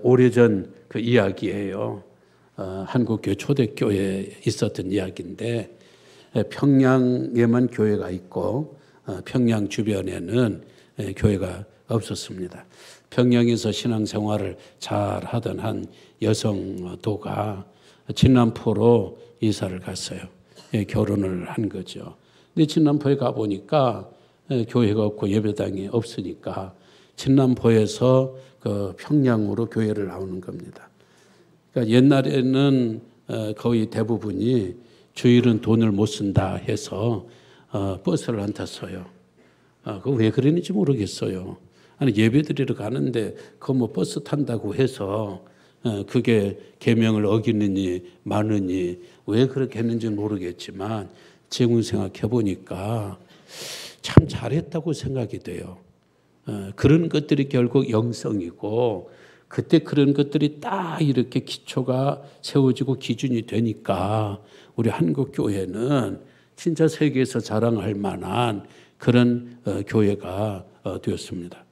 오래전 그 이야기예요. 한국교 초대교회에 있었던 이야기인데 평양에만 교회가 있고 평양 주변에는 교회가 없었습니다. 평양에서 신앙생활을 잘 하던 한 여성도가 진남포로 이사를 갔어요. 결혼을 한 거죠. 근데 진남포에 가보니까 교회가 없고 예배당이 없으니까 진남포에서 그 평양으로 교회를 나오는 겁니다. 그러니까 옛날에는 거의 대부분이 주일은 돈을 못 쓴다 해서 버스를 안 탔어요. 그거 왜 그랬는지 모르겠어요. 아니 예배드리러 가는데 그 뭐 버스 탄다고 해서 그게 계명을 어기느니 마느니 왜 그렇게 했는지는 모르겠지만 지금 생각해 보니까 참 잘했다고 생각이 돼요. 그런 것들이 결국 영성이고 그때 그런 것들이 딱 이렇게 기초가 세워지고 기준이 되니까 우리 한국교회는 진짜 세계에서 자랑할 만한 그런 교회가 되었습니다.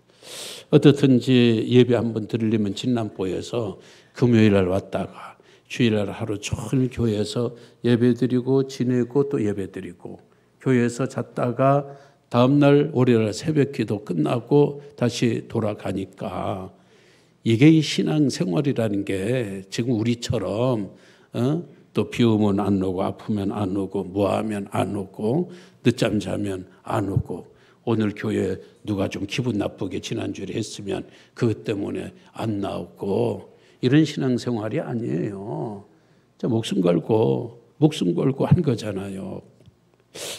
어떻든지 예배 한번 드리려면 진남포에서 금요일날 왔다가 주일날 하루 종일 교회에서 예배드리고 지내고 또 예배드리고 교회에서 잤다가 다음날 월요일 새벽 기도 끝나고 다시 돌아가니까 이게 이 신앙생활이라는 게 지금 우리처럼 또 비 오면 안 오고 아프면 안 오고 뭐하면 안 오고 늦잠 자면 안 오고 오늘 교회 누가 좀 기분 나쁘게 지난주에 했으면 그것 때문에 안 나오고 이런 신앙생활이 아니에요. 목숨 걸고 한 거잖아요.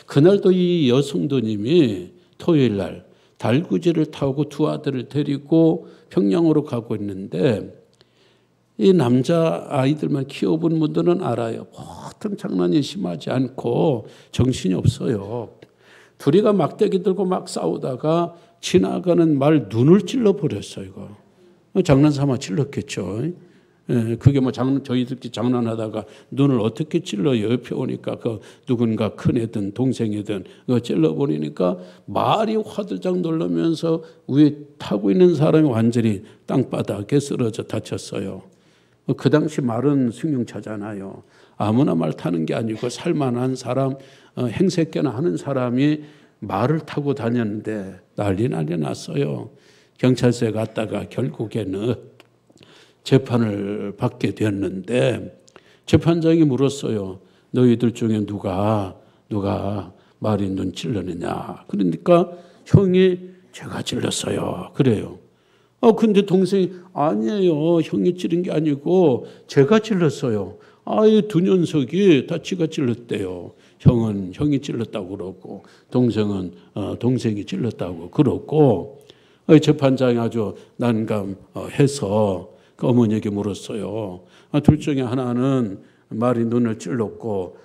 그날도 이 여성도님이 토요일 날 달구지를 타고 두 아들을 데리고 평양으로 가고 있는데 이 남자 아이들만 키워본 분들은 알아요. 보통 장난이 심하지 않고 정신이 없어요. 둘이가 막대기 들고 막 싸우다가 지나가는 말 눈을 찔러버렸어요. 이거 장난삼아 찔렀겠죠. 그게 뭐 저희들끼리 장난하다가 눈을 어떻게 찔러요? 옆에 오니까 그 누군가 큰 애든 동생이든 그거 찔러버리니까 말이 화들짝 놀라면서 위에 타고 있는 사람이 완전히 땅바닥에 쓰러져 다쳤어요. 그 당시 말은 승용차잖아요. 아무나 말 타는 게 아니고 살만한 사람, 행세께나 하는 사람이 말을 타고 다녔는데 난리 났어요. 경찰서에 갔다가 결국에는 재판을 받게 되었는데 재판장이 물었어요. 너희들 중에 누가 말이 눈 찔렀느냐. 그러니까 형이 제가 찔렀어요. 그래요. 근데 동생이 아니에요. 형이 찌른 게 아니고 제가 찔렀어요. 이 두 녀석이 다 지가 찔렀대요. 형은 형이 찔렀다고 그러고 동생은 동생이 찔렀다고 그러고 재판장이 아주 난감해서 그 어머니에게 물었어요. 둘 중에 하나는 말이 눈을 찔렀고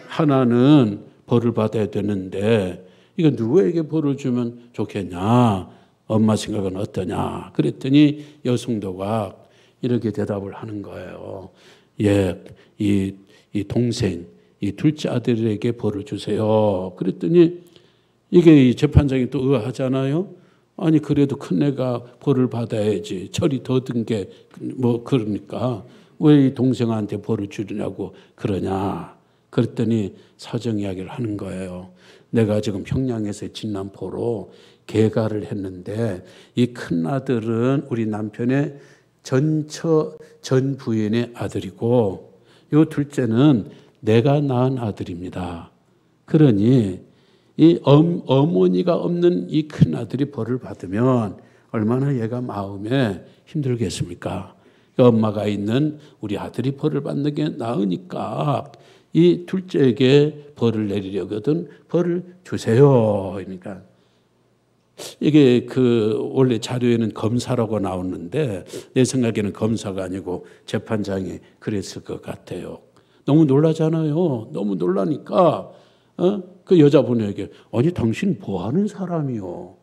하나는 벌을 받아야 되는데 이거 누구에게 벌을 주면 좋겠냐? 엄마 생각은 어떠냐? 그랬더니 여성도가 이렇게 대답을 하는 거예요. 예, 이 동생, 이 둘째 아들에게 벌을 주세요. 그랬더니 이게 재판장이 또 의아하잖아요. 아니 그래도 큰애가 벌을 받아야지. 철이 더 든 게 뭐 그러니까 왜 이 동생한테 벌을 주려고 그러냐. 그랬더니 사정 이야기를 하는 거예요. 내가 지금 평양에서 진남포로 개가를 했는데 이 큰아들은 우리 남편의 전 부인의 아들이고 이 둘째는 내가 낳은 아들입니다. 그러니 이 어머니가 없는 이 큰아들이 벌을 받으면 얼마나 얘가 마음에 힘들겠습니까? 엄마가 있는 우리 아들이 벌을 받는 게 나으니까 이 둘째에게 벌을 내리려거든 벌을 주세요. 그러니까 이게 원래 자료에는 검사라고 나오는데 내 생각에는 검사가 아니고 재판장이 그랬을 것 같아요. 너무 놀라잖아요. 너무 놀라니까 그 여자분에게 아니 당신 뭐 하는 사람이요?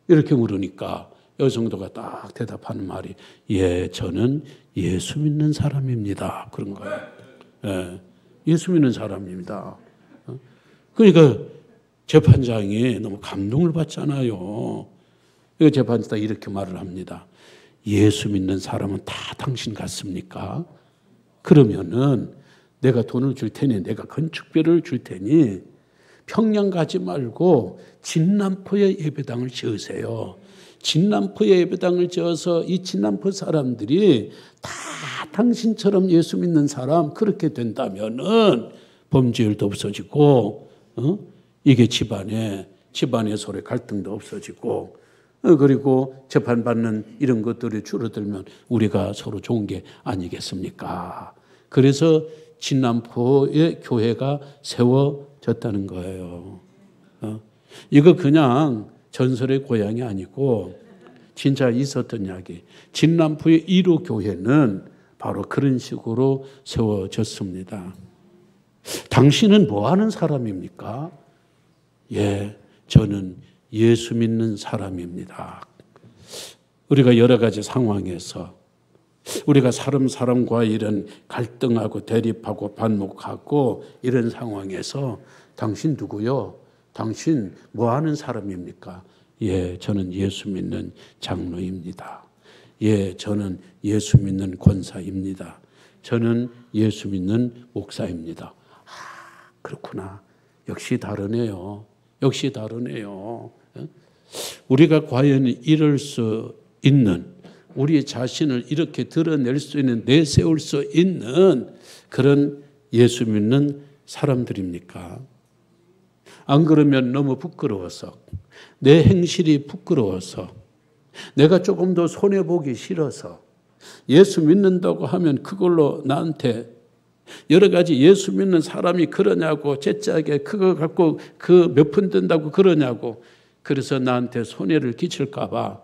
이렇게 물으니까 여성도가 딱 대답하는 말이 예, 저는 예수 믿는 사람입니다. 그런 거예요. 예, 예수 믿는 사람입니다. 그러니까 재판장이 너무 감동을 받잖아요. 재판장이 이렇게 말을 합니다. 예수 믿는 사람은 다 당신 같습니까? 그러면은 내가 돈을 줄 테니, 내가 건축비를 줄 테니 평양 가지 말고 진남포에 예배당을 지으세요. 진남포에 예배당을 지어서 이 진남포 사람들이 다 당신처럼 예수 믿는 사람 그렇게 된다면은 범죄율도 없어지고, 이게 집안에 서로의 갈등도 없어지고, 그리고 재판받는 이런 것들이 줄어들면 우리가 서로 좋은 게 아니겠습니까? 그래서 진남포의 교회가 세워졌다는 거예요. 이거 그냥 전설의 고향이 아니고 진짜 있었던 이야기. 진남포의 1호 교회는 바로 그런 식으로 세워졌습니다. 당신은 뭐 하는 사람입니까? 예, 저는 예수 믿는 사람입니다. 우리가 여러 가지 상황에서 우리가 사람과 이런 갈등하고 대립하고 반목하고 이런 상황에서 당신 누구요? 당신 뭐 하는 사람입니까? 예, 저는 예수 믿는 장로입니다. 예, 저는 예수 믿는 권사입니다. 저는 예수 믿는 목사입니다. 그렇구나. 역시 다르네요. 역시 다르네요. 우리가 과연 이럴 수 있는, 우리 자신을 이렇게 드러낼 수 있는, 내세울 수 있는 그런 예수 믿는 사람들입니까? 안 그러면 너무 부끄러워서, 내 행실이 부끄러워서, 내가 조금 더 손해보기 싫어서 예수 믿는다고 하면 그걸로 나한테 여러 가지 예수 믿는 사람이 그러냐고 재짜게 그거 갖고 그 몇 푼 든다고 그러냐고 그래서 나한테 손해를 끼칠까 봐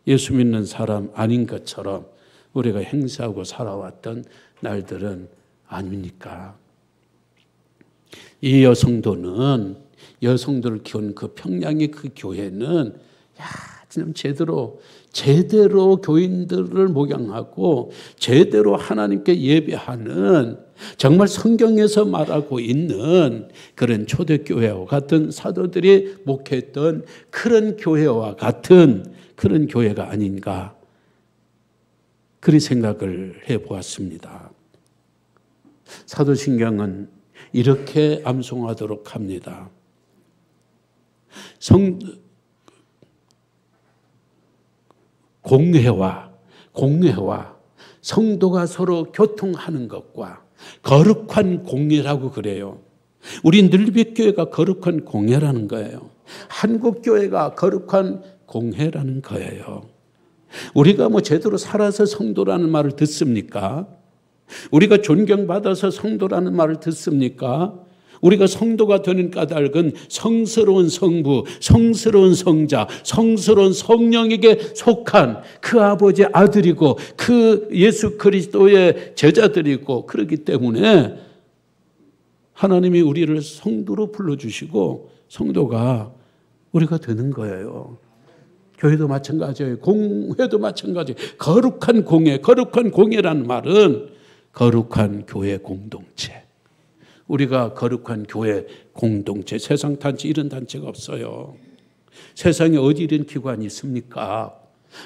예수 믿는 사람 아닌 것처럼 우리가 행세하고 살아왔던 날들은 아닙니까? 이 여성들을 키운 그 평양의 그 교회는 참 제대로 교인들을 목양하고 제대로 하나님께 예배하는 정말 성경에서 말하고 있는 그런 초대교회와 같은 사도들이 목회했던 그런 교회와 같은 그런 교회가 아닌가 그리 생각을 해보았습니다. 사도신경은 이렇게 암송하도록 합니다. 공회와 성도가 서로 교통하는 것과 거룩한 공회라고 그래요. 우리 늘빛교회가 거룩한 공회라는 거예요. 한국교회가 거룩한 공회라는 거예요. 우리가 제대로 살아서 성도라는 말을 듣습니까? 우리가 존경받아서 성도라는 말을 듣습니까? 우리가 성도가 되는 까닭은 성스러운 성부, 성스러운 성자, 성스러운 성령에게 속한 그 아버지의 아들이고 그 예수 그리스도의 제자들이고 그렇기 때문에 하나님이 우리를 성도로 불러주시고 성도가 우리가 되는 거예요. 교회도 마찬가지예요. 공회도 마찬가지예요. 거룩한 공회라는 말은 거룩한 교회 공동체. 우리가 거룩한 교회 공동체, 세상 단체 이런 단체가 없어요. 세상에 어디 이런 기관이 있습니까?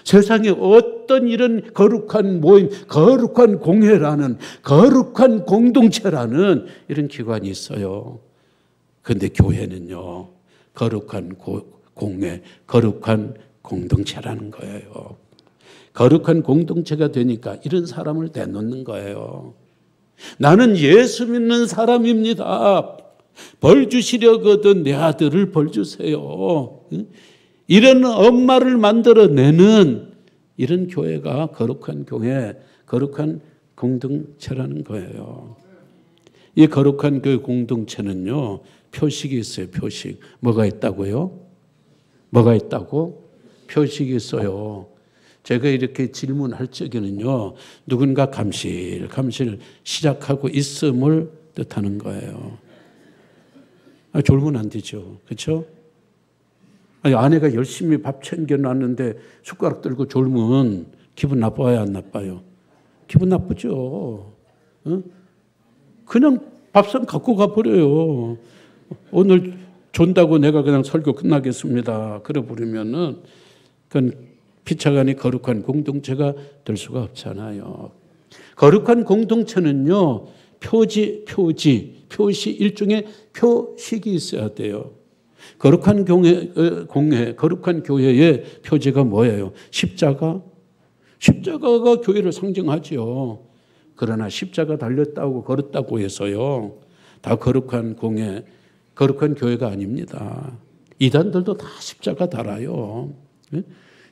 세상에 어떤 이런 거룩한 모임, 거룩한 공회라는, 거룩한 공동체라는 이런 기관이 있어요. 그런데 교회는요, 거룩한 공회, 거룩한 공동체라는 거예요. 거룩한 공동체가 되니까 이런 사람을 내놓는 거예요. 나는 예수 믿는 사람입니다. 벌 주시려거든 내 아들을 벌 주세요. 이런 엄마를 만들어내는 이런 교회가 거룩한 교회, 거룩한 공동체라는 거예요. 이 거룩한 그 공동체는요, 표식이 있어요. 표식. 뭐가 있다고요? 뭐가 있다고? 표식이 있어요. 제가 이렇게 질문할 적에는요, 누군가 감실 시작하고 있음을 뜻하는 거예요. 졸면 안 되죠. 그렇죠? 아니, 아내가 열심히 밥 챙겨놨는데 숟가락 들고 졸면 기분 나빠요, 안 나빠요? 기분 나쁘죠. 그냥 밥상 갖고 가버려요. 오늘 존다고 내가 그냥 설교 끝나겠습니다. 그래 버리면은 그건 피차간이 거룩한 공동체가 될 수가 없잖아요. 거룩한 공동체는요, 표시, 일종의 표식이 있어야 돼요. 거룩한 거룩한 교회의 표지가 뭐예요? 십자가? 십자가가 교회를 상징하죠. 그러나 십자가 달렸다고 걸었다고 해서요, 다 거룩한 교회가 아닙니다. 이단들도 다 십자가 달아요.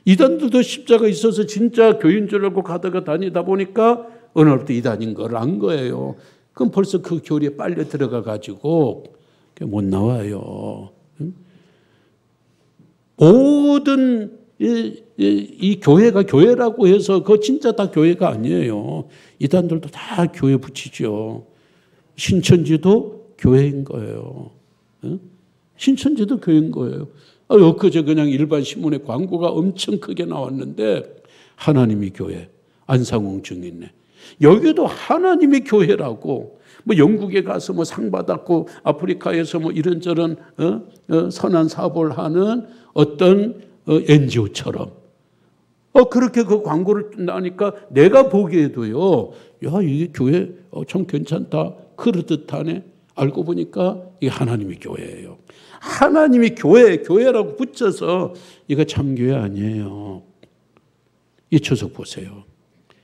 이단들도 십자가 있어서 진짜 교인 줄 알고 가다가 다니다 보니까 어느 날부터 이단인 걸 안 거예요. 그럼 벌써 그 교리에 빨려 들어가 가지고 못 나와요. 모든 이 교회가 교회라고 해서 그거 진짜 다 교회가 아니에요. 이단들도 다 교회 붙이죠. 신천지도 교회인 거예요. 신천지도 교회인 거예요. 엊그제 그냥 일반 신문에 광고가 엄청 크게 나왔는데 하나님이 교회, 안상홍 증인네. 여기도 하나님이 교회라고. 뭐 영국에 가서 뭐 상 받았고 아프리카에서 뭐 이런저런 선한 사업을 하는 어떤 NGO처럼 그렇게 그 광고를 나니까 내가 보기에도요, 야, 이게 교회 참 괜찮다 그러듯하네. 알고 보니까 이게 하나님의 교회예요. 하나님이 교회라고 붙여서 이거 참교회 아니에요. 이 추석 보세요.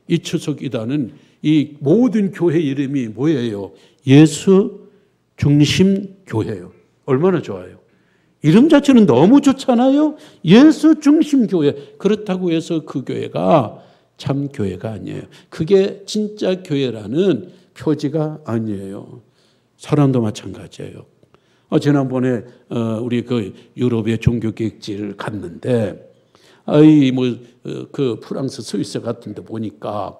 이 추석 이단은 이 모든 교회 이름이 뭐예요? 예수 중심 교회예요. 얼마나 좋아요. 이름 자체는 너무 좋잖아요. 예수 중심 교회. 그렇다고 해서 그 교회가 참 교회가 아니에요. 그게 진짜 교회라는 표지가 아니에요. 사람도 마찬가지예요. 지난번에 우리 그 유럽의 종교계획지를 갔는데 그 프랑스 스위스 같은 데 보니까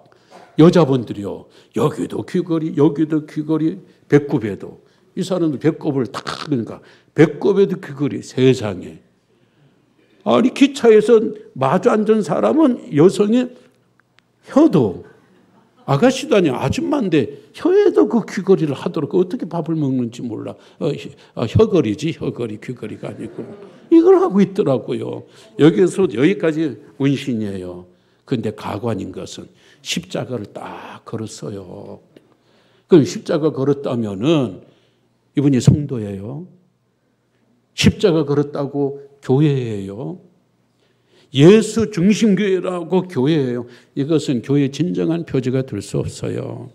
여자분들이요, 여기도 귀걸이 여기도 귀걸이, 배꼽에도. 이 사람들 배꼽을 탁, 그러니까 배꼽에도 귀걸이. 세상에. 아니, 기차에서 마주 앉은 사람은 여성의 혀도, 아가씨도 아니야, 아줌마인데 혀에도 그 귀걸이를 하도록. 어떻게 밥을 먹는지 몰라. 혀걸이지, 혀걸이, 귀걸이가 아니고 이걸 하고 있더라고요. 여기까지 문신이에요. 그런데 가관인 것은 십자가를 딱 걸었어요. 그럼 십자가 걸었다면은 이분이 성도예요. 십자가 걸었다고 교회예요. 예수 중심교회라고 교회예요. 이것은 교회의 진정한 표지가 될 수 없어요.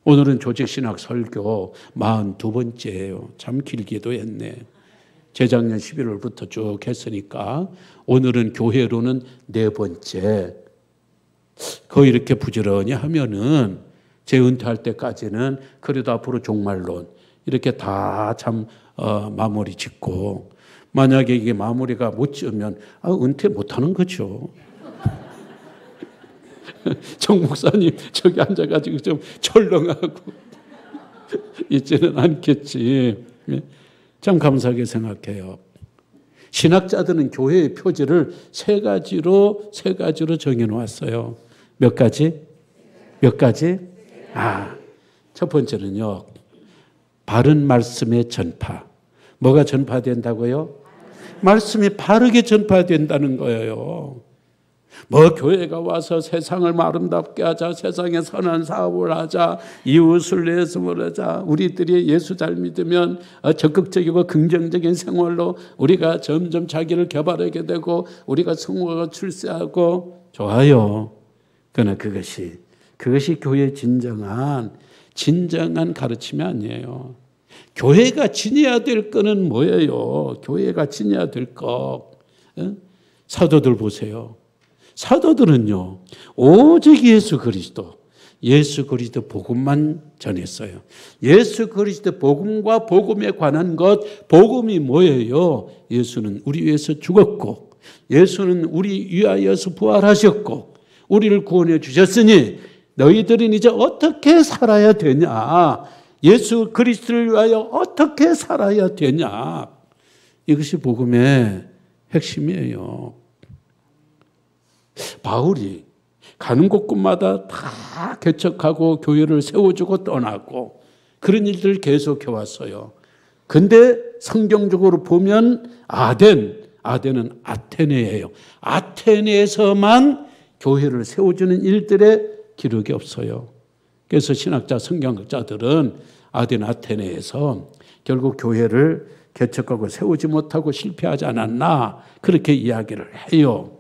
오늘은 조직신학 설교 42번째예요. 참 길기도 했네. 재작년 11월부터 쭉 했으니까 오늘은 교회로는 4번째. 거의 이렇게 부지런히 하면은 제 은퇴할 때까지는 그래도 앞으로 종말론 이렇게 다 참 마무리 짓고, 만약에 이게 마무리가 못 지으면 은퇴 못하는 거죠. 정 목사님 저기 앉아가지고 좀 철렁하고 있지는 않겠지. 참 감사하게 생각해요. 신학자들은 교회의 표지를 세 가지로 정해놓았어요. 몇 가지? 첫 번째는요, 바른 말씀의 전파. 뭐가 전파된다고요? 말씀이 바르게 전파된다는 거예요. 뭐 교회가 와서 세상을 아름답게 하자, 세상에 선한 사업을 하자, 이웃을 위해서 하자, 우리들이 예수 잘 믿으면 적극적이고 긍정적인 생활로 우리가 점점 자기를 개발하게 되고 우리가 성공하고 출세하고, 좋아요. 그러나 그것이 교회의 진정한 가르침이 아니에요. 교회가 지녀야 될 거는 뭐예요? 교회가 지녀야 될 거. 사도들 보세요. 사도들은요, 오직 예수 그리스도 복음만 전했어요. 예수 그리스도 복음과 복음에 관한 것, 복음이 뭐예요? 예수는 우리 위해서 죽었고, 예수는 우리 위하여서 부활하셨고, 우리를 구원해 주셨으니 너희들은 이제 어떻게 살아야 되냐? 예수 그리스도를 위하여 어떻게 살아야 되냐? 이것이 복음의 핵심이에요. 바울이 가는 곳곳마다 다 개척하고 교회를 세워주고 떠나고 그런 일들을 계속해 왔어요. 근데 성경적으로 보면 아덴은 아테네예요. 아테네에서만 교회를 세워주는 일들의 기록이 없어요. 그래서 신학자, 성경학자들은 아테네에서 결국 교회를 개척하고 세우지 못하고 실패하지 않았나 그렇게 이야기를 해요.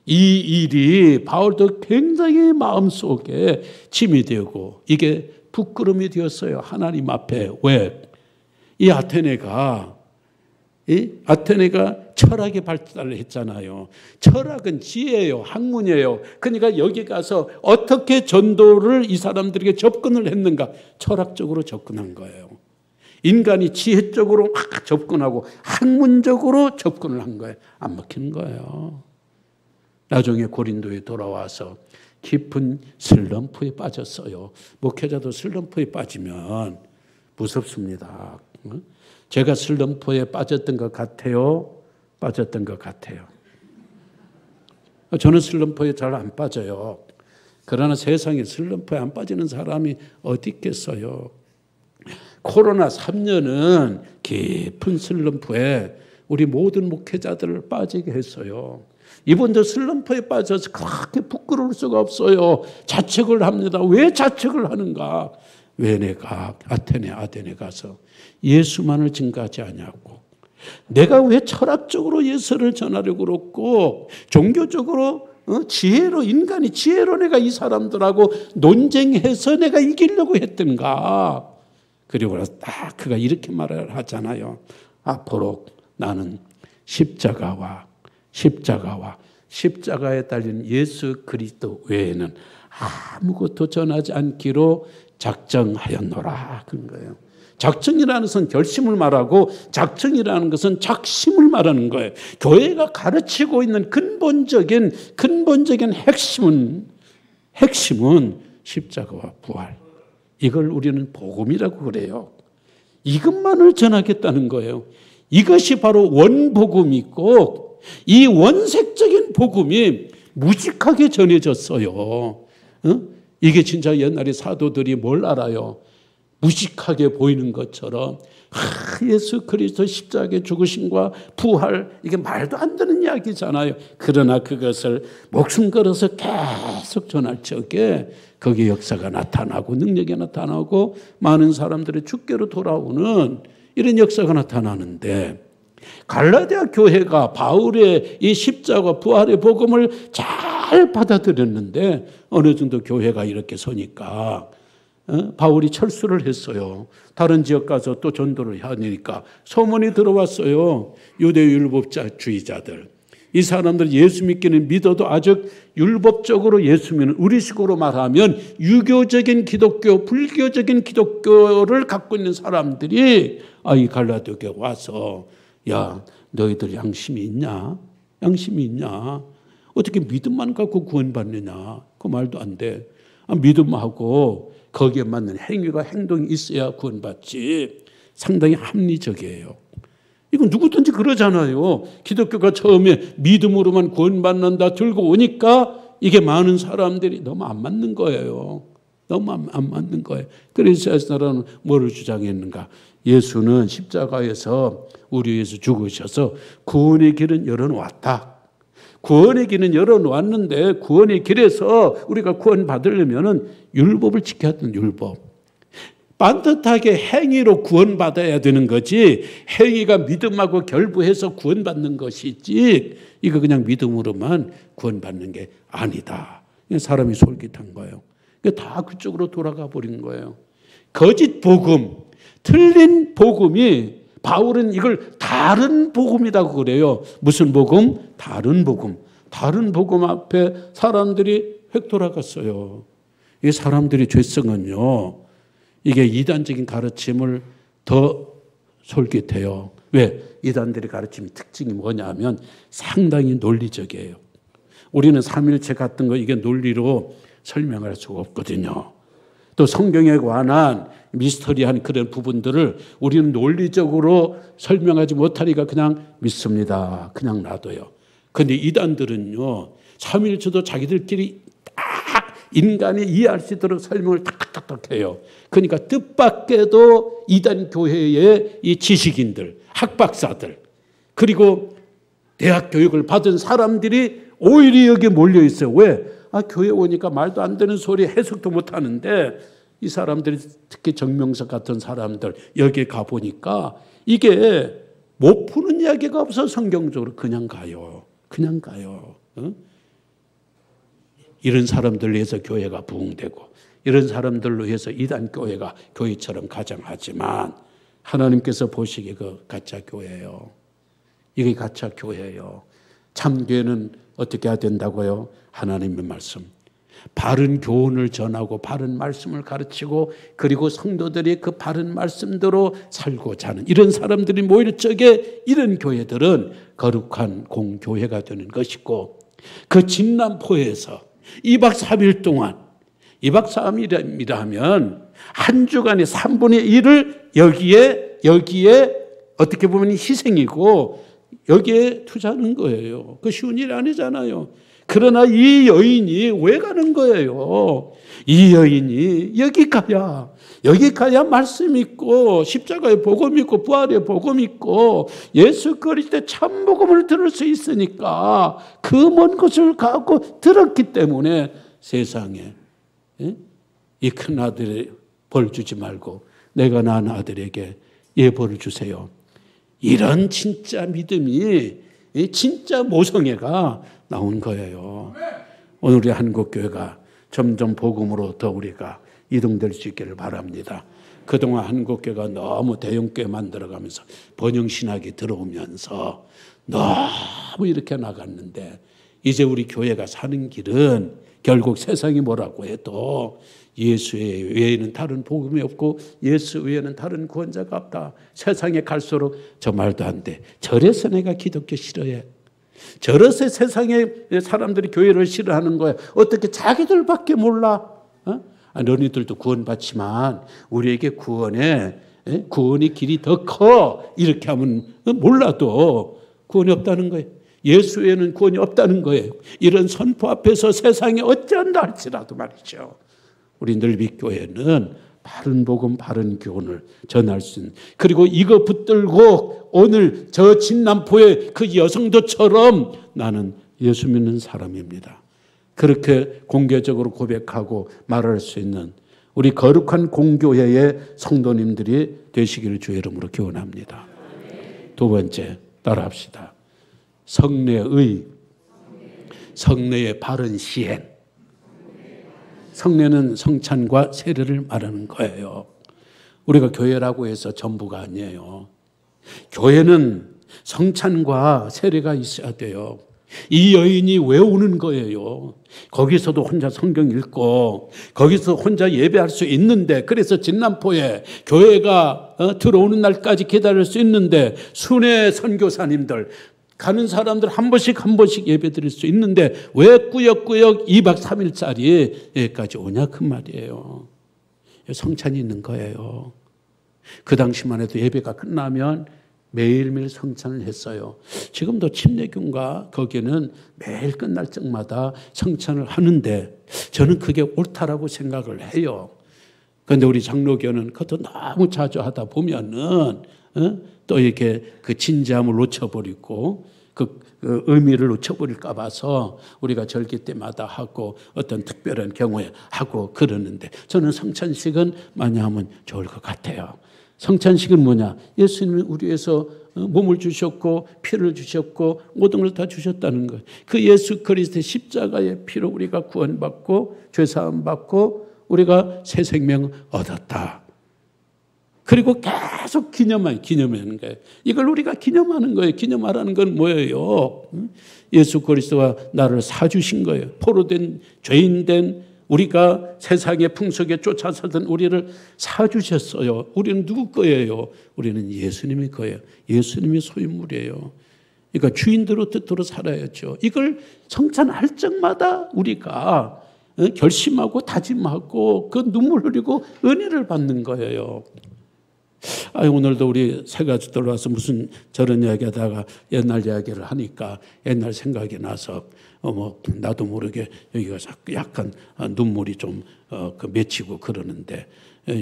이 일이 바울도 굉장히 마음속에 짐이 되고 이게 부끄러움이 되었어요. 하나님 앞에. 왜? 이 아테네가 철학의 발달을 했잖아요. 철학은 지혜예요. 학문이에요. 그러니까 여기 가서 어떻게 전도를 이 사람들에게 접근을 했는가? 철학적으로 접근한 거예요. 인간이 지혜적으로 막 접근하고 학문적으로 접근을 한 거예요. 안 먹히는 거예요. 나중에 고린도에 돌아와서 깊은 슬럼프에 빠졌어요. 목회자도 슬럼프에 빠지면 무섭습니다. 제가 슬럼프에 빠졌던 것 같아요? 빠졌던 것 같아요. 저는 슬럼프에 잘 안 빠져요. 그러나 세상에 슬럼프에 안 빠지는 사람이 어디 있겠어요? 코로나 3년은 깊은 슬럼프에 우리 모든 목회자들을 빠지게 했어요. 이분도 슬럼프에 빠져서 그렇게 부끄러울 수가 없어요. 자책을 합니다. 왜 자책을 하는가? 왜 내가 아테네 가서 예수만을 증거하지 않냐고. 내가 왜 철학적으로 예수를 전하려고 그랬고 종교적으로 지혜로 인간이 지혜로 내가 이 사람들하고 논쟁해서 내가 이기려고 했던가. 그리고 딱 그가 이렇게 말을 하잖아요. 앞으로 나는 십자가에 달린 예수 그리스도 외에는 아무것도 전하지 않기로 작정하였노라. 그런 거예요. 작정이라는 것은 결심을 말하고 작정이라는 것은 작심을 말하는 거예요. 교회가 가르치고 있는 근본적인 핵심은 십자가와 부활. 이걸 우리는 복음이라고 그래요. 이것만을 전하겠다는 거예요. 이것이 바로 원복음이고 이 원색적인 복음이 무직하게 전해졌어요. 이게 진짜 옛날에 사도들이 뭘 알아요? 무식하게 보이는 것처럼 예수 그리스도 십자가의 죽으심과 부활 이게 말도 안 되는 이야기잖아요. 그러나 그것을 목숨 걸어서 계속 전할 적에 거기에 역사가 나타나고 능력이 나타나고 많은 사람들이 주께로 돌아오는 이런 역사가 나타나는데 갈라디아 교회가 바울의 이 십자가 부활의 복음을 잘 받아들였는데 어느 정도 교회가 이렇게 서니까 바울이 철수를 했어요. 다른 지역 가서 또 전도를 하니까 소문이 들어왔어요. 유대 율법주의자들. 이 사람들 예수 믿기는 믿어도 아직 율법적으로 예수 믿는 우리식으로 말하면 유교적인 기독교, 불교적인 기독교를 갖고 있는 사람들이 이 갈라디아 교회에 와서 야, 너희들 양심이 있냐? 양심이 있냐? 어떻게 믿음만 갖고 구원받느냐? 그 말도 안 돼. 믿음하고 거기에 맞는 행동이 있어야 구원받지. 상당히 합리적이에요. 이건 누구든지 그러잖아요. 기독교가 처음에 믿음으로만 구원받는다 들고 오니까 이게 많은 사람들이 너무 안 맞는 거예요. 너무 안 맞는 거예요. 그래서 에스더는 뭐를 주장했는가? 예수는 십자가에서 우리 위해서 죽으셔서 구원의 길은 열어놓았다. 구원의 길은 열어놓았는데 구원의 길에서 우리가 구원받으려면 율법을 지켜야 되는 율법. 반듯하게 행위로 구원받아야 되는 거지 행위가 믿음하고 결부해서 구원받는 것이지 이거 그냥 믿음으로만 구원받는 게 아니다. 사람이 솔깃한 거예요. 다 그쪽으로 돌아가 버린 거예요. 거짓 복음, 틀린 복음이 바울은 이걸 다른 복음이라고 그래요. 무슨 복음? 다른 복음. 다른 복음 앞에 사람들이 획 돌아갔어요. 이 사람들의 죄성은요. 이게 이단적인 가르침을 더 솔깃해요. 왜? 이단들의 가르침 특징이 뭐냐면 상당히 논리적이에요. 우리는 삼일체 같은 거 이게 논리로 설명할 수가 없거든요. 또 성경에 관한 미스터리한 그런 부분들을 우리는 논리적으로 설명하지 못하니까 그냥 믿습니다. 그냥 놔둬요. 그런데 이단들은요, 삼일주도 자기들끼리 딱 인간이 이해할 수 있도록 설명을 탁탁탁 해요. 그러니까 뜻밖에도 이단 교회의 이 지식인들, 학박사들, 그리고 대학 교육을 받은 사람들이 오히려 여기에 몰려 있어요. 왜? 교회 오니까 말도 안 되는 소리 해석도 못 하는데, 이 사람들이 특히 정명석 같은 사람들 여기에 가보니까 이게 못 푸는 이야기가 없어. 성경적으로 그냥 가요. 그냥 가요. 이런 사람들을 위해서 교회가 부흥되고, 이런 사람들로 해서 이단 교회가 교회처럼 가장하지만, 하나님께서 보시기에 그 가짜 교회예요. 이게 가짜 교회예요. 참 교회는 어떻게 해야 된다고요? 하나님의 말씀, 바른 교훈을 전하고 바른 말씀을 가르치고, 그리고 성도들이 그 바른 말씀대로 살고자 하는 이런 사람들이 모일 적에 이런 교회들은 거룩한 공교회가 되는 것이고, 그 진남포에서 2박 3일 동안, 2박 3일이라 하면 한 주간의 3분의 1을 여기에 어떻게 보면 희생이고 여기에 투자하는 거예요. 그 쉬운 일이 아니잖아요. 그러나 이 여인이 왜 가는 거예요? 이 여인이 여기 가야 말씀 있고 십자가의 복음 있고 부활의 복음 있고 예수 그리스도의 참 복음을 들을 수 있으니까 그 먼 곳을 가고 들었기 때문에 세상에 이 큰 아들에 벌 주지 말고 내가 낳은 아들에게 예벌을 주세요. 이런 진짜 믿음이, 진짜 모성애가 나온 거예요. 오늘 우리 한국교회가 점점 복음으로 더 우리가 이동될 수 있기를 바랍니다. 그동안 한국교회가 너무 대형교회 만들어가면서 번영신학이 들어오면서 너무 이렇게 나갔는데, 이제 우리 교회가 사는 길은 결국 세상이 뭐라고 해도 예수 외에는 다른 복음이 없고 예수 외에는 다른 구원자가 없다. 세상에 갈수록 저 말도 안 돼. 저래서 내가 기독교 싫어해. 저래서 세상에 사람들이 교회를 싫어하는 거야. 어떻게 자기들밖에 몰라? 너희들도 구원받지만 우리에게 구원의 길이 더 커. 이렇게 하면 몰라도 구원이 없다는 거예요. 예수 외에는 구원이 없다는 거예요. 이런 선포 앞에서 세상에 어찌한다 할지라도 말이죠. 우리 늘비교회는 바른 복음, 바른 교훈을 전할 수 있는, 그리고 이거 붙들고 오늘 저 진남포의 그 여성도처럼 나는 예수 믿는 사람입니다. 그렇게 공개적으로 고백하고 말할 수 있는 우리 거룩한 공교회의 성도님들이 되시기를 주의 이름으로 기원합니다. 두 번째, 따라합시다. 성례의 바른 시행. 성례는 성찬과 세례를 말하는 거예요. 우리가 교회라고 해서 전부가 아니에요. 교회는 성찬과 세례가 있어야 돼요. 이 여인이 왜 오는 거예요? 거기서도 혼자 성경 읽고 거기서 혼자 예배할 수 있는데, 그래서 진남포에 교회가 들어오는 날까지 기다릴 수 있는데, 순회 선교사님들 가는 사람들 한 번씩 예배 드릴 수 있는데 왜 꾸역꾸역 2박 3일짜리 여기까지 오냐 그 말이에요. 성찬이 있는 거예요. 그 당시만 해도 예배가 끝나면 매일매일 성찬을 했어요. 지금도 침례교인가 거기는 매일 끝날 적마다 성찬을 하는데 저는 그게 옳다라고 생각을 해요. 그런데 우리 장로교는 그것도 너무 자주 하다 보면은 또 이렇게 그 진지함을 놓쳐버리고 그 의미를 놓쳐버릴까 봐서 우리가 절기 때마다 하고 어떤 특별한 경우에 하고 그러는데, 저는 성찬식은 많이 하면 좋을 것 같아요. 성찬식은 뭐냐? 예수님이 우리 위해서 몸을 주셨고 피를 주셨고 모든 걸 다 주셨다는 거예요. 그 예수 그리스도의 십자가의 피로 우리가 구원받고 죄사함 받고 우리가 새 생명 얻었다. 그리고 계속 기념하는 거예요. 이걸 우리가 기념하는 거예요. 기념하라는 건 뭐예요? 예수 그리스도가 나를 사주신 거예요. 포로된 죄인된 우리가 세상의 풍속에 쫓아서던 우리를 사주셨어요. 우리는 누구 거예요? 우리는 예수님의 거예요. 예수님의 소유물이에요. 그러니까 주인대로 뜻대로 살아야죠. 이걸 성찬할 적마다 우리가 결심하고 다짐하고 그 눈물 흘리고 은혜를 받는 거예요. 오늘도 우리 새 가족들 와서 무슨 저런 이야기 하다가 옛날 이야기를 하니까 옛날 생각이 나서 나도 모르게 여기가 자꾸 약간 눈물이 좀 맺히고 그러는데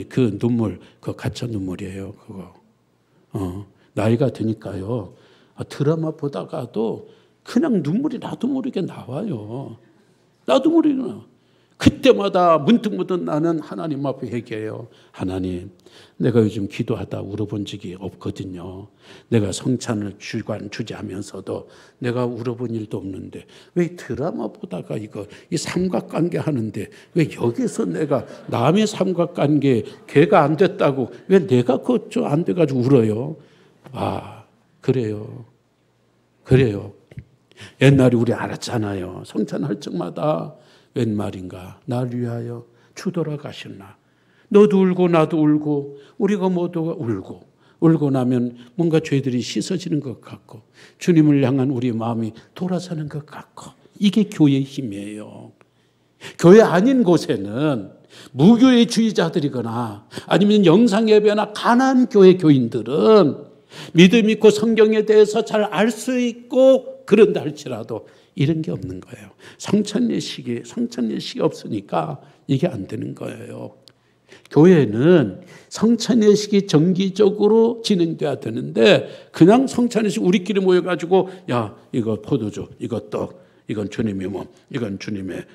그 눈물, 그 가짜 눈물이에요. 그거. 나이가 드니까요. 드라마 보다가도 그냥 눈물이 나도 모르게 나와요. 나도 모르게 나와. 그때마다 문득 나는 하나님 앞에 회개해요. 하나님, 내가 요즘 기도하다 울어본 적이 없거든요. 내가 성찬을 주재하면서도 내가 울어본 일도 없는데 왜 드라마 보다가 이 삼각관계 하는데 왜 여기서 내가 남의 삼각관계 걔가 안 됐다고 왜 내가 그거 안 돼가지고 울어요? 그래요. 옛날에 우리 알았잖아요. 성찬할 적마다 웬 말인가 나를 위하여 주 돌아가셨나. 너도 울고 나도 울고 우리가 모두가 울고 나면 뭔가 죄들이 씻어지는 것 같고 주님을 향한 우리 마음이 돌아서는 것 같고 이게 교회의 힘이에요. 교회 아닌 곳에는 무교회주의자들이거나 아니면 영상예배나 가난한 교회 교인들은 믿음 있고 성경에 대해서 잘 알 수 있고 그런다 할지라도 이런 게 없는 거예요. 성찬예식이 없으니까 이게 안 되는 거예요. 교회는 성찬예식이 정기적으로 진행돼야 되는데 그냥 성찬예식 우리끼리 모여가지고 야 이거 포도주, 이거 떡, 이건 주님의 몸, 이건 주님의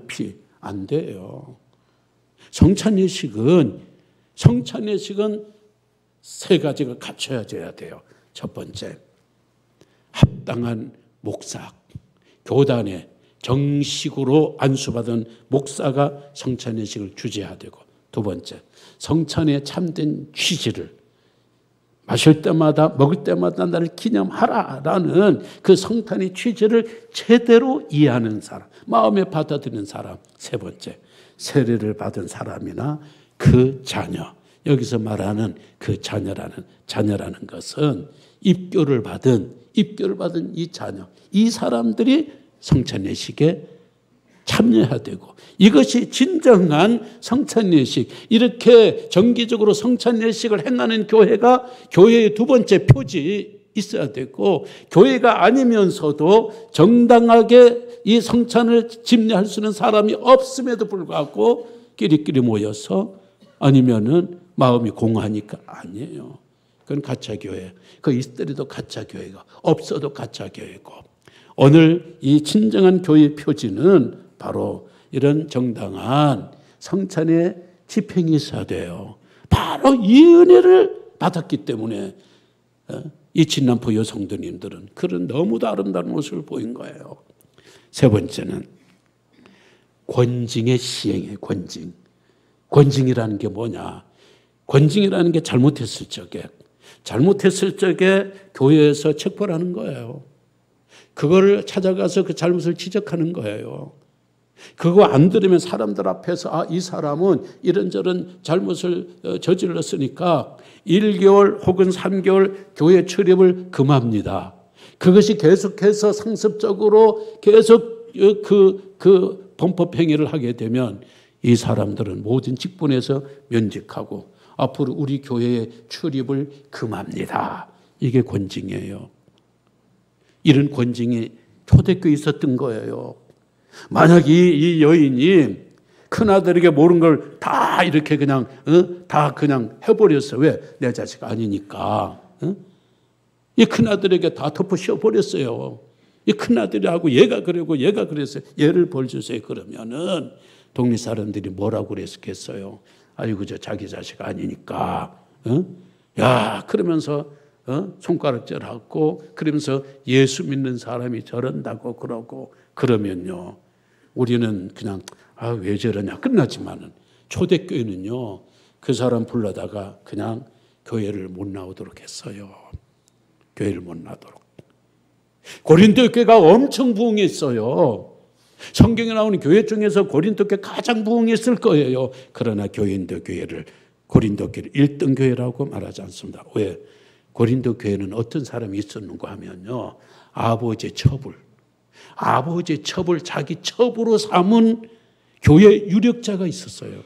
피 안 돼요. 성찬예식은 세 가지가 갖춰져야 돼요. 첫 번째, 합당한 목사, 교단에 정식으로 안수받은 목사가 성찬예식을 주재해야 되고, 두 번째, 성찬의 참된 취지를 마실 때마다 먹을 때마다 나를 기념하라라는 그 성찬의 취지를 제대로 이해하는 사람, 마음에 받아들이는 사람. 세 번째, 세례를 받은 사람이나 그 자녀. 여기서 말하는 그 자녀라는 것은 입교를 받은 이 자녀, 이 사람들이 성찬예식에 참여해야 되고, 이것이 진정한 성찬예식, 이렇게 정기적으로 성찬예식을 행하는 교회가 교회의 두 번째 표지 있어야 되고, 교회가 아니면서도 정당하게 이 성찬을 집례할 수 있는 사람이 없음에도 불구하고 끼리끼리 모여서, 아니면은 마음이 공하니까 아니에요. 그건 가짜교회. 그 있더라도 가짜교회가, 없어도 가짜교회고, 오늘 이 진정한 교회의 표지는 바로 이런 정당한 성찬의 집행이 있어야 돼요. 바로 이 은혜를 받았기 때문에 이 진남포 여성도님들은 그런 너무도 아름다운 모습을 보인 거예요. 세 번째는 권징의 시행이에요. 권징이라는 게 뭐냐? 권징이라는 게 잘못했을 적에 교회에서 책벌하는 거예요. 그거를 찾아가서 그 잘못을 지적하는 거예요. 그거 안 들으면 사람들 앞에서 이 사람은 이런저런 잘못을 저질렀으니까 1개월 혹은 3개월 교회 출입을 금합니다. 그것이 계속해서 상습적으로 계속 그 범법 행위를 하게 되면 이 사람들은 모든 직분에서 면직하고 앞으로 우리 교회에 출입을 금합니다. 이게 권징이에요. 이런 권징이 초대교회에 있었던 거예요. 만약 이 여인이 큰아들에게 모른 걸 다 이렇게 그냥 해버렸어. 왜? 내 자식 아니니까. 이 큰아들에게 다 덮어 씌워버렸어요. 이 큰아들하고 얘가 그랬어요. 얘를 벌 주세요. 그러면은 동네 사람들이 뭐라고 그랬겠어요? 아이고 저 자기 자식 아니니까. 야 그러면서 손가락질하고 그러면서 예수 믿는 사람이 저런다고 그러고 그러면요. 우리는 그냥 왜 저러냐 끝나지만은 초대교회는요. 그 사람 불러다가 그냥 교회를 못 나오도록 했어요. 교회를 못 나오도록. 고린도 교회가 엄청 부흥했어요. 성경에 나오는 교회 중에서 고린도 교회 가장 부흥했을 거예요. 그러나 고린도 교회를 1등 교회라고 말하지 않습니다. 왜? 고린도 교회는 어떤 사람이 있었는가 하면요. 아버지의 첩을 자기 첩으로 삼은 교회 유력자가 있었어요.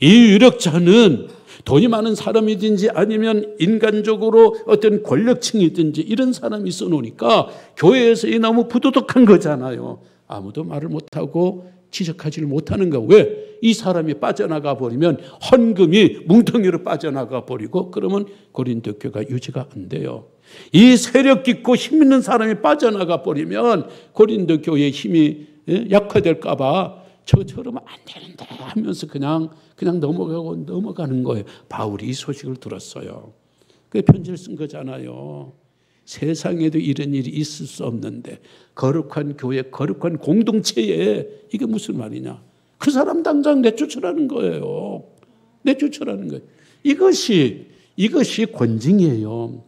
이 유력자는 돈이 많은 사람이든지 아니면 인간적으로 어떤 권력층이든지 이런 사람이 있어 놓으니까 교회에서 이 너무 부도덕한 거잖아요. 아무도 말을 못하고 지적하지를 못하는 거. 왜? 이 사람이 빠져나가 버리면 헌금이 뭉텅이로 빠져나가 버리고 그러면 고린도 교회가 유지가 안 돼요. 이 세력 깊고 힘 있는 사람이 빠져나가 버리면 고린도 교회의 힘이 약화될까 봐 저러면 안 되는데 하면서 그냥 넘어가는 거예요. 바울이 이 소식을 들었어요. 그 편지를 쓴 거잖아요. 세상에도 이런 일이 있을 수 없는데 거룩한 교회, 거룩한 공동체에 이게 무슨 말이냐. 그 사람 당장 내쫓으라는 거예요. 내쫓으라는 거예요. 이것이 권징이에요.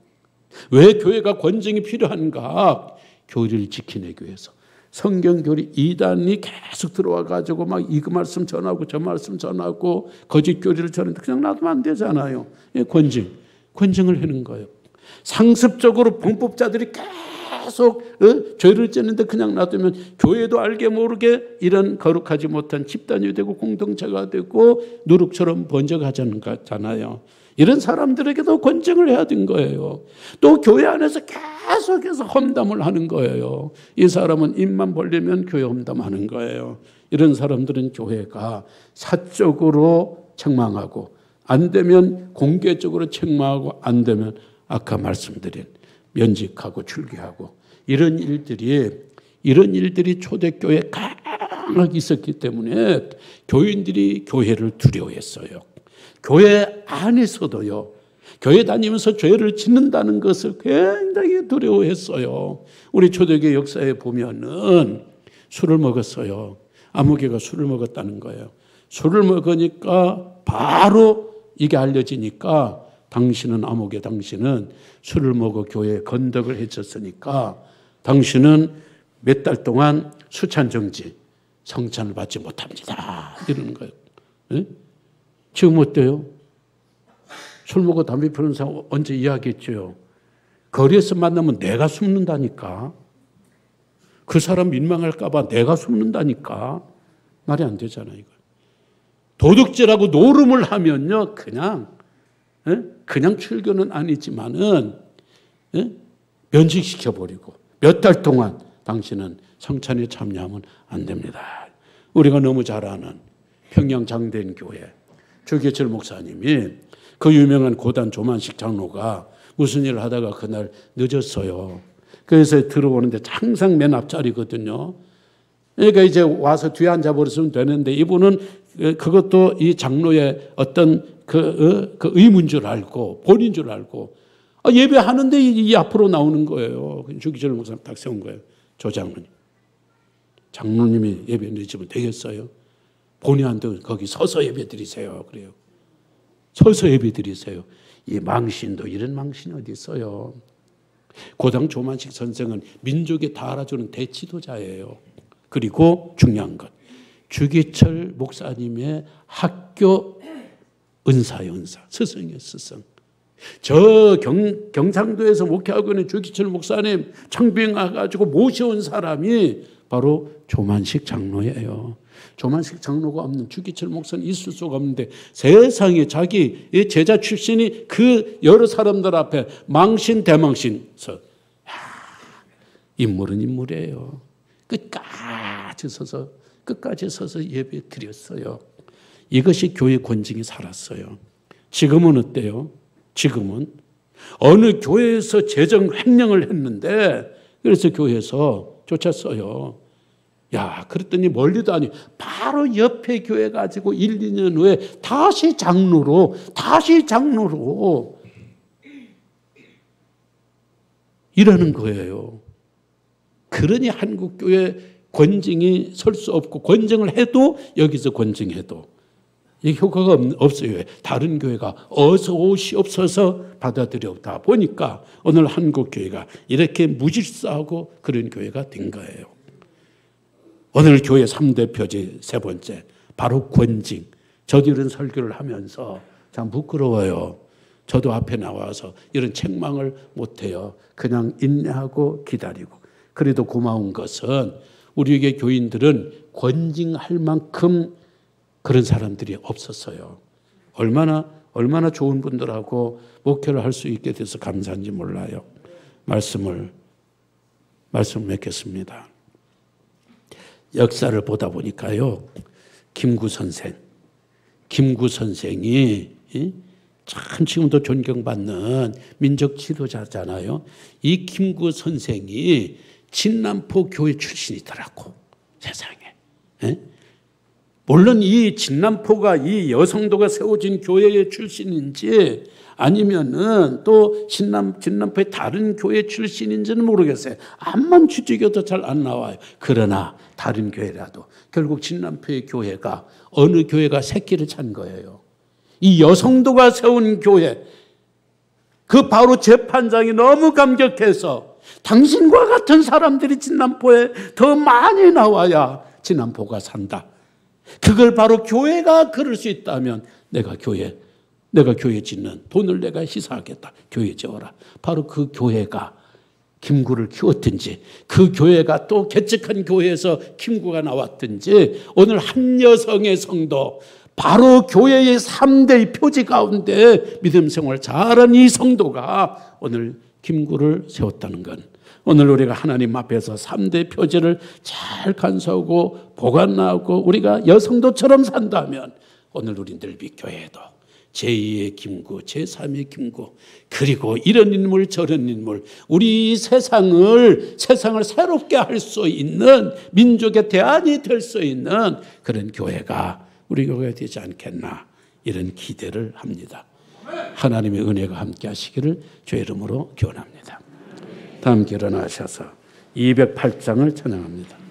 왜 교회가 권징이 필요한가? 교리를 지키내기 위해서. 성경교리 이단이 계속 들어와 가지고 막 이 말씀 전하고 저 말씀 전하고 거짓 교리를 전하는데 그냥 놔두면 안 되잖아요. 권징을 하는 거예요. 상습적으로 범법자들이 계속 죄를 짓는데 그냥 놔두면 교회도 알게 모르게 이런 거룩하지 못한 집단이 되고 공동체가 되고 누룩처럼 번져가잖아요. 이런 사람들에게도 권징을 해야 된 거예요. 또 교회 안에서 계속해서 험담을 하는 거예요. 이 사람은 입만 벌리면 교회 험담하는 거예요. 이런 사람들은 교회가 사적으로 책망하고 안 되면 공개적으로 책망하고 안 되면 아까 말씀드린 면직하고 출교하고 이런 일들이 초대교회에 강하게 있었기 때문에 교인들이 교회를 두려워했어요. 교회 안에서도요. 교회 다니면서 죄를 짓는다는 것을 굉장히 두려워했어요. 우리 초대교회 역사에 보면은 술을 먹었어요. 아무개가 술을 먹었다는 거예요. 술을 먹으니까 바로 이게 알려지니까 당신은 술을 먹어 교회에 건덕을 해쳤으니까 당신은 몇 달 동안 수찬정지, 성찬을 받지 못합니다. 이러는 거예요. 네? 지금 어때요? 술 먹고 담배 피우는 사람 언제 이야기했죠? 거리에서 만나면 내가 숨는다니까. 그 사람 민망할까 봐 내가 숨는다니까. 말이 안 되잖아요. 이거. 도둑질하고 노름을 하면요. 그냥 출교는 아니지만은 면직시켜버리고 몇 달 동안 당신은 성찬에 참여하면 안 됩니다. 우리가 너무 잘 아는 평양 장대인 교회 주기철 목사님이 그 유명한 고단 조만식 장로가 무슨 일을 하다가 그날 늦었어요. 그래서 들어오는데 항상 맨 앞자리거든요. 그러니까 이제 와서 뒤에 앉아버렸으면 되는데 이분은 그것도 이 장로의 어떤 그 의무인 줄 알고 본인 줄 알고 예배하는데 이 앞으로 나오는 거예요. 주기철 목사님 딱 세운 거예요. 조 장로님. 장로님이 예배 늦으면 되겠어요? 본인한테 거기 서서 예배 드리세요. 그래요. 서서 예배 드리세요. 이 망신도 이런 망신이 어디 있어요. 고당 조만식 선생은 민족에 다 알아주는 대지도자예요. 그리고 중요한 것. 주기철 목사님의 학교 은사예요. 은사. 스승이에요. 스승. 저 경상도에서 목회하고 있는 주기철 목사님 청빙 와가지고 모셔온 사람이 바로 조만식 장로예요. 조만식 장로가 없는 주기철 목사는 있을 수가 없는데 세상에 자기 제자 출신이 그 여러 사람들 앞에 망신 대망신 서 인물은 인물이에요. 끝까지 서서 예배 드렸어요. 이것이 교회 권징이 살았어요. 지금은 어때요? 지금은 어느 교회에서 재정 횡령을 했는데 그래서 교회에서 쫓았어요. 야, 그랬더니 멀리도 아니고 바로 옆에 교회 가지고 1, 2년 후에 다시 장로로 일하는 거예요. 그러니 한국교회 권징이 설 수 없고 권징을 해도 여기서 권징해도 이 효과가 없어요. 다른 교회가 어서 오시옵소서 받아들여다 보니까 오늘 한국교회가 이렇게 무질서하고 그런 교회가 된 거예요. 오늘 교회 3대 표제 세 번째 바로 권징. 저도 이런 설교를 하면서 참 부끄러워요. 저도 앞에 나와서 이런 책망을 못해요. 그냥 인내하고 기다리고. 그래도 고마운 것은 우리에게 교인들은 권징할 만큼 그런 사람들이 없었어요. 얼마나 좋은 분들하고 목회를 할 수 있게 돼서 감사한지 몰라요. 말씀을 맺겠습니다. 역사를 보다 보니까요, 김구 선생이 참 지금도 존경받는 민족 지도자잖아요. 이 김구 선생이 진남포 교회 출신이더라고, 세상에. 물론 이 진남포가 이 여성도가 세워진 교회의 출신인지 아니면은 또 진남포의 다른 교회 출신인지는 모르겠어요. 암만 추적해도 잘 안 나와요. 그러나 다른 교회라도 결국 진남포의 교회가 어느 교회가 새끼를 찬 거예요. 이 여성도가 세운 교회, 그 바로 재판장이 너무 감격해서 당신과 같은 사람들이 진남포에 더 많이 나와야 진남포가 산다. 그걸 바로 교회가 그럴 수 있다면 내가 교회 짓는 돈을 내가 희사하겠다. 교회 지어라. 바로 그 교회가 김구를 키웠든지, 그 교회가 또 개척한 교회에서 김구가 나왔든지, 오늘 한 여성의 성도, 바로 교회의 3대의 표지 가운데 믿음 생활 잘한 이 성도가 오늘 김구를 세웠다는 건, 오늘 우리가 하나님 앞에서 3대 표지를 잘 간수하고 보관하고 우리가 여성도처럼 산다면 오늘 우리 늘비교회도 제2의 김구, 제3의 김구, 그리고 이런 인물 저런 인물, 우리 세상을 새롭게 할 수 있는, 민족의 대안이 될 수 있는 그런 교회가 우리 교회가 되지 않겠나, 이런 기대를 합니다. 하나님의 은혜가 함께 하시기를 주의 이름으로 기원합니다. 다 함께 일어나셔서 208장을 찬양합니다.